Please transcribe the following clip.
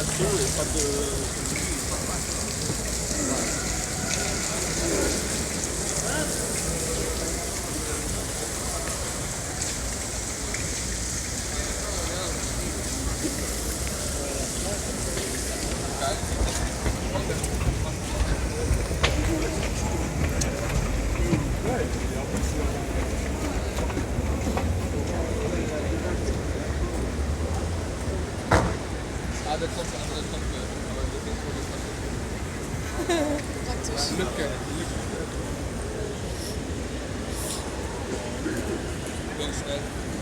d'assaut et pas de... Ah, das kommt, aber das kommt mir. Aber das ist Praktisch. Lücke. Bin schnell.